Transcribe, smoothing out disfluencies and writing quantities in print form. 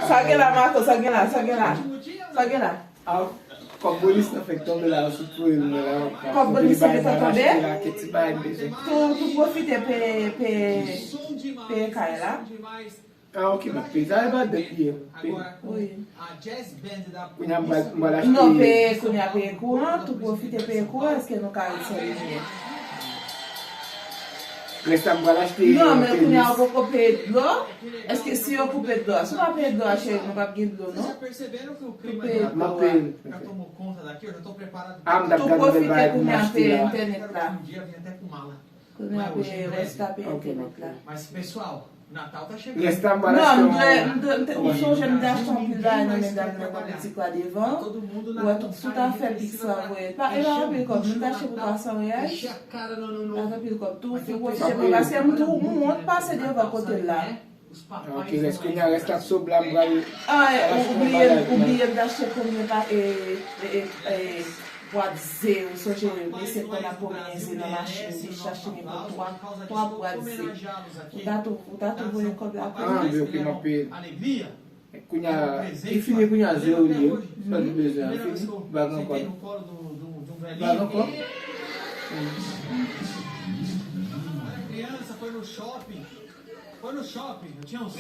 Sa gen la, Marco, sa gen la. Comme bonus n'a fait tomber là, surtout il me l'a. Comme bonus n'a fait tomber? Qu'est-ce que Tu profites pe kay la? ah, ok, mas pesa é bad daqui. Oui. Kunya mbala Non, kunya pe courant, tu profites pe courant, est-ce que nous ka se liye? Resta mbala acheter. Non, mais kunya ou poko pe d'lo, est-ce que si yo pou pe d'lo, si nou pe d'lo achè, nou pa gen d'lo, non? Percebendo que o Tu clima pe já tomou conta daqui, eu já estou preparado Tu profite kunya pe internet la. um dia vim até com mala. Kunya pe resta pe internet la. Mas pessoal, Natal tá chegando. Resta mbala Non, acheter. ou son jen d'achtan pil la nan men dam nan boutik la devan. Todo mundo Ou a tout a fe pix la wè. Pa, e la wè kom, nou t'achè pou 300 reais. Encher a cara no. A fe pil kom, tou fi wè fè pou basè moun pase devan kote la. Os Ok, papais. resta kunya resta sobra mbala. Ah, oubliye d'achè koumye pa boadze, ou so jen lese kon a pomenze nan machin, di chache mi pou 3 boadze. Ou datou vou yon kob la Ah, koumye. viu que não pede. Alegria? Kunya, ifine kunya zero ali. Só de beijão. Primeira vez que eu Bagão sentei quando. no colo de um velhinho. Bagão quando. Era criança, foi no shopping. Eu tinha uns